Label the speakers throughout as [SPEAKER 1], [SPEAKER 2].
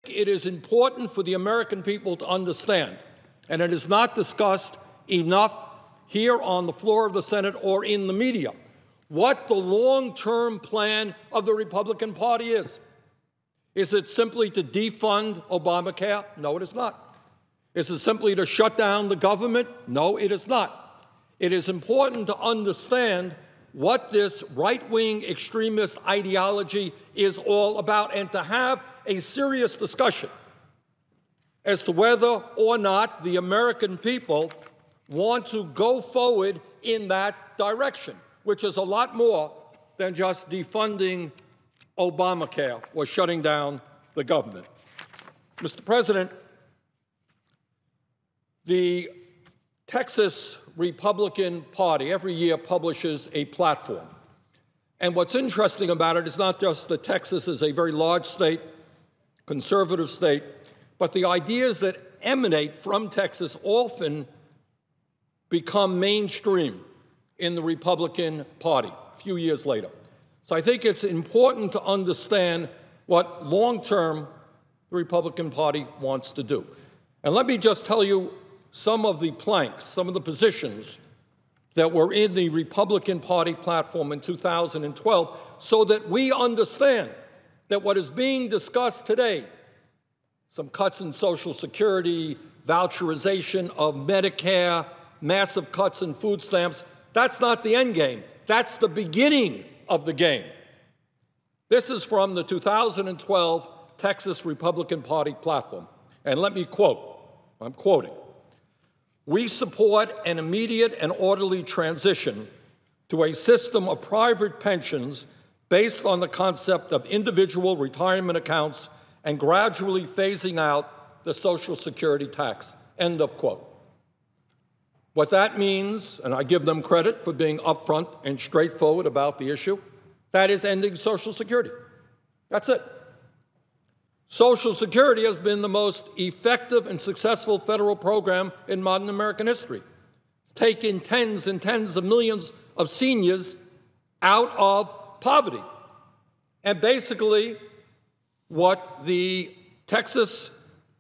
[SPEAKER 1] think it is important for the American people to understand, and it is not discussed enough here on the floor of the Senate or in the media, what the long-term plan of the Republican Party is. Is it simply to defund Obamacare? No, it is not. Is it simply to shut down the government? No, it is not. It is important to understand what this right-wing extremist ideology is all about and to have a serious discussion as to whether or not the American people want to go forward in that direction, which is a lot more than just defunding Obamacare or shutting down the government. Mr. President, the Texas Republican Party every year publishes a platform. And what's interesting about it is not just that Texas is a very large state, conservative state, but the ideas that emanate from Texas often become mainstream in the Republican Party a few years later. So I think it's important to understand what long-term the Republican Party wants to do. And let me just tell you some of the planks, some of the positions that were in the Republican Party platform in 2012 so that we understand that what is being discussed today, some cuts in Social Security, voucherization of Medicare, massive cuts in food stamps, that's not the end game. That's the beginning of the game. This is from the 2012 Texas Republican Party platform. And let me quote, I'm quoting, "We support an immediate and orderly transition to a system of private pensions based on the concept of individual retirement accounts and gradually phasing out the Social Security tax." End of quote. What that means, and I give them credit for being upfront and straightforward about the issue, that is ending Social Security. That's it. Social Security has been the most effective and successful federal program in modern American history. It's taken tens and tens of millions of seniors out of poverty. And basically, what the Texas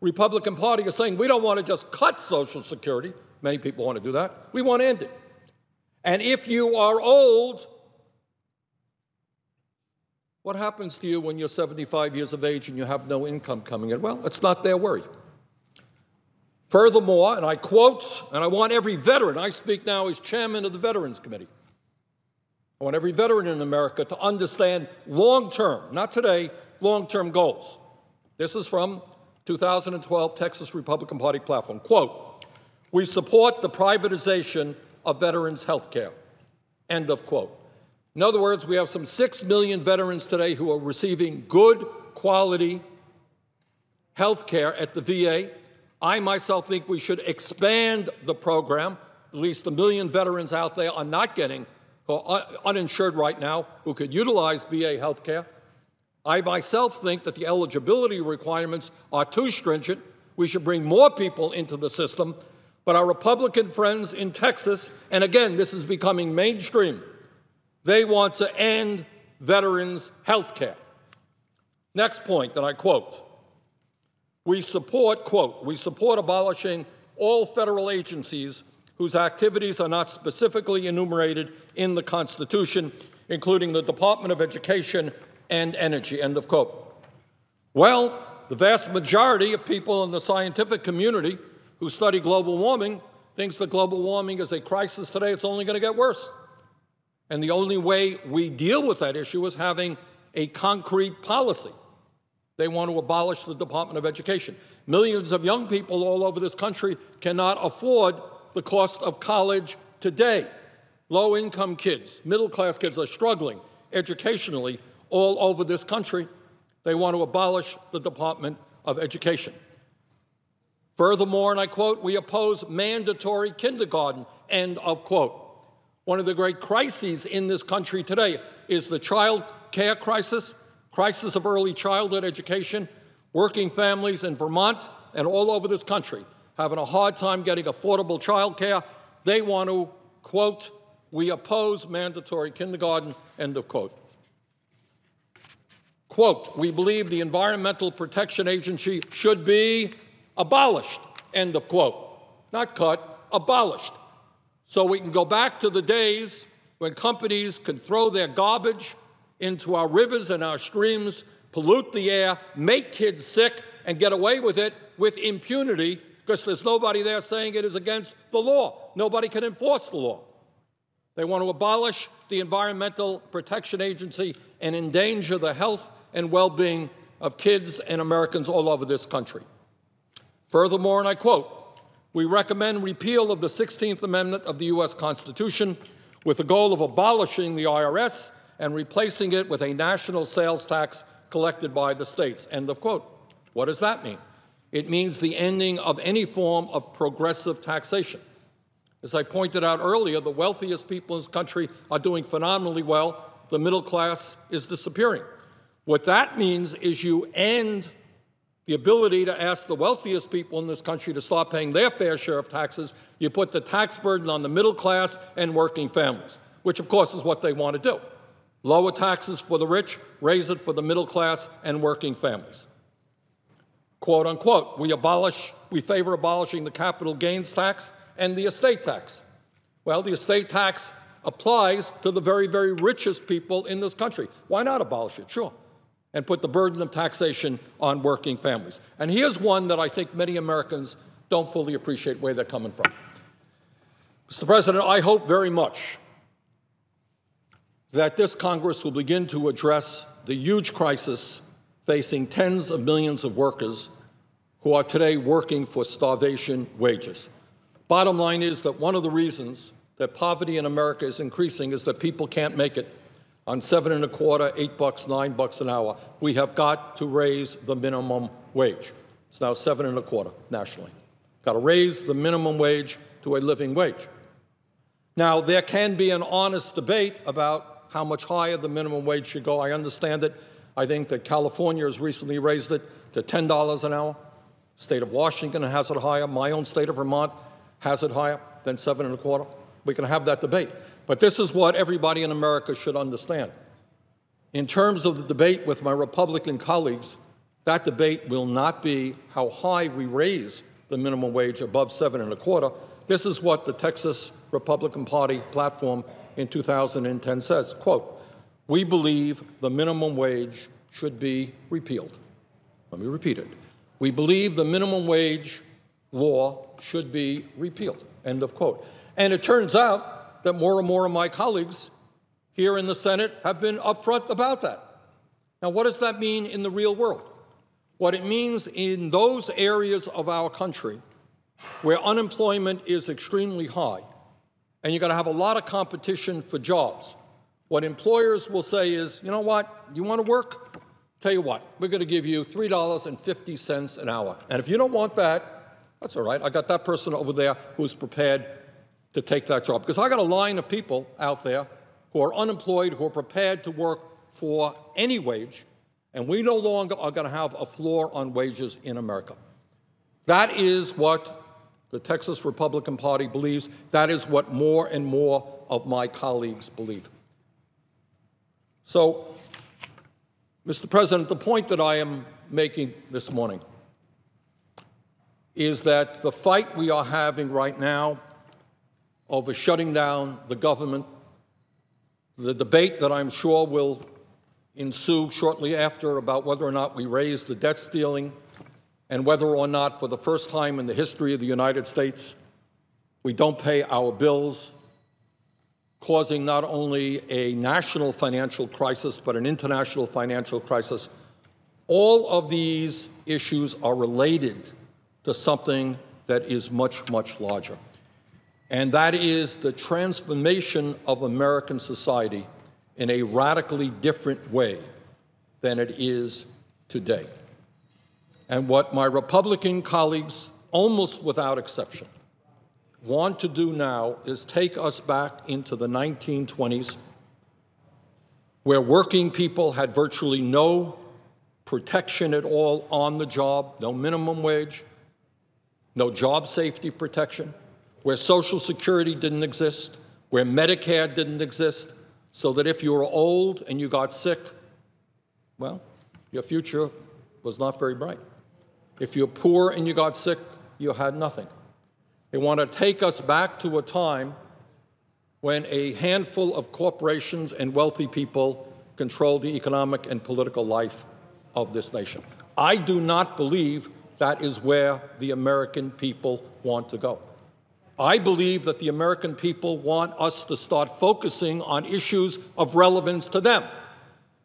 [SPEAKER 1] Republican Party is saying, we don't want to just cut Social Security. Many people want to do that. We want to end it. And if you are old, what happens to you when you're 75 years of age and you have no income coming in? Well, it's not their worry. Furthermore, and I quote, and I want every veteran, I speak now as chairman of the Veterans Committee, I want every veteran in America to understand long-term, not today, long-term goals. This is from 2012 Texas Republican Party platform. Quote, "We support the privatization of veterans' health care." End of quote. In other words, we have some 6 million veterans today who are receiving good quality health care at the VA. I myself think we should expand the program. At least 1 million veterans out there are not getting, or are uninsured right now, who could utilize VA health care. I myself think that the eligibility requirements are too stringent. We should bring more people into the system. But our Republican friends in Texas, and again, this is becoming mainstream, they want to end veterans' health care. Next point, and I quote, "We support, quote, we support abolishing all federal agencies whose activities are not specifically enumerated in the Constitution, including the Department of Education and Energy," end of quote. Well, the vast majority of people in the scientific community who study global warming thinks that global warming is a crisis today. It's only going to get worse. And the only way we deal with that issue is having a concrete policy. They want to abolish the Department of Education. Millions of young people all over this country cannot afford the cost of college today. Low-income kids, middle-class kids are struggling educationally all over this country. They want to abolish the Department of Education. Furthermore, and I quote, "We oppose mandatory kindergarten," end of quote. One of the great crises in this country today is the child care crisis, crisis of early childhood education. Working families in Vermont and all over this country having a hard time getting affordable child care. They want to, quote, "We oppose mandatory kindergarten," end of quote. quote, we believe the Environmental Protection Agency should be abolished, end of quote. Not cut, abolished. So we can go back to the days when companies could throw their garbage into our rivers and our streams, pollute the air, make kids sick, and get away with it with impunity because there's nobody there saying it is against the law. Nobody can enforce the law. They want to abolish the Environmental Protection Agency and endanger the health and well-being of kids and Americans all over this country. Furthermore, and I quote, we recommend repeal of the 16th Amendment of the U.S. Constitution with the goal of abolishing the IRS and replacing it with a national sales tax collected by the states, end of quote. What does that mean? It means the ending of any form of progressive taxation. As I pointed out earlier, the wealthiest people in this country are doing phenomenally well. The middle class is disappearing. What that means is you end the ability to ask the wealthiest people in this country to start paying their fair share of taxes. You put the tax burden on the middle class and working families, which of course is what they want to do. Lower taxes for the rich, raise it for the middle class and working families. Quote unquote, we favor abolishing the capital gains tax and the estate tax. Well, the estate tax applies to the very, very richest people in this country. Why not abolish it? Sure. And put the burden of taxation on working families. And here's one that I think many Americans don't fully appreciate where they're coming from. Mr. President, I hope very much that this Congress will begin to address the huge crisis facing tens of millions of workers who are today working for starvation wages. Bottom line is that one of the reasons that poverty in America is increasing is that people can't make it on $7 1/4, $8, $9 an hour. We have got to raise the minimum wage. It's now $7 1/4 nationally. Got to raise the minimum wage to a living wage. Now, there can be an honest debate about how much higher the minimum wage should go. I understand it. I think that California has recently raised it to $10 an hour. The state of Washington has it higher. My own state of Vermont has it higher than $7 1/4. We can have that debate. But this is what everybody in America should understand. In terms of the debate with my Republican colleagues, that debate will not be how high we raise the minimum wage above $7 1/4. This is what the Texas Republican Party platform in 2010 says, quote, we believe the minimum wage should be repealed. Let me repeat it. We believe the minimum wage law should be repealed, end of quote. And it turns out that more and more of my colleagues here in the Senate have been upfront about that. Now, what does that mean in the real world? What it means in those areas of our country where unemployment is extremely high and you're going to have a lot of competition for jobs, what employers will say is, you know what, you want to work? Tell you what, we're going to give you $3.50 an hour. And if you don't want that, that's all right. I got that person over there who's prepared to take that job. Because I got a line of people out there who are unemployed, who are prepared to work for any wage, and we no longer are going to have a floor on wages in America. That is what the Texas Republican Party believes. That is what more and more of my colleagues believe. So, Mr. President, the point that I am making this morning is that the fight we are having right now over shutting down the government, the debate that I'm sure will ensue shortly after about whether or not we raise the debt ceiling and whether or not, for the first time in the history of the United States, we don't pay our bills, causing not only a national financial crisis but an international financial crisis. All of these issues are related to something that is much, much larger. And that is the transformation of American society in a radically different way than it is today. And what my Republican colleagues, almost without exception, want to do now is take us back into the 1920s, where working people had virtually no protection at all on the job, no minimum wage, no job safety protection, where Social Security didn't exist, where Medicare didn't exist, so that if you were old and you got sick, well, your future was not very bright. If you're poor and you got sick, you had nothing. They want to take us back to a time when a handful of corporations and wealthy people controlled the economic and political life of this nation. I do not believe that is where the American people want to go. I believe that the American people want us to start focusing on issues of relevance to them,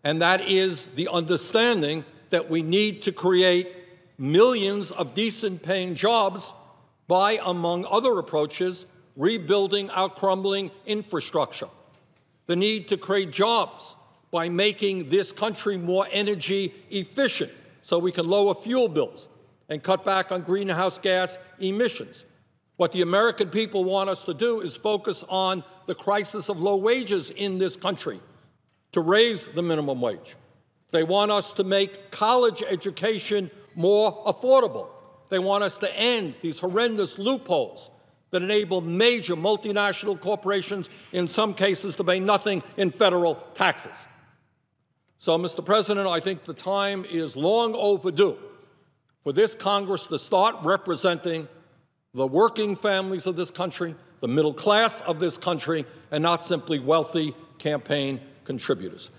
[SPEAKER 1] and that is the understanding that we need to create millions of decent-paying jobs by, among other approaches, rebuilding our crumbling infrastructure. The need to create jobs by making this country more energy efficient so we can lower fuel bills and cut back on greenhouse gas emissions. What the American people want us to do is focus on the crisis of low wages in this country, to raise the minimum wage. They want us to make college education more affordable. They want us to end these horrendous loopholes that enable major multinational corporations, in some cases, to pay nothing in federal taxes. So, Mr. President, I think the time is long overdue for this Congress to start representing the working families of this country, the middle class of this country, and not simply wealthy campaign contributors.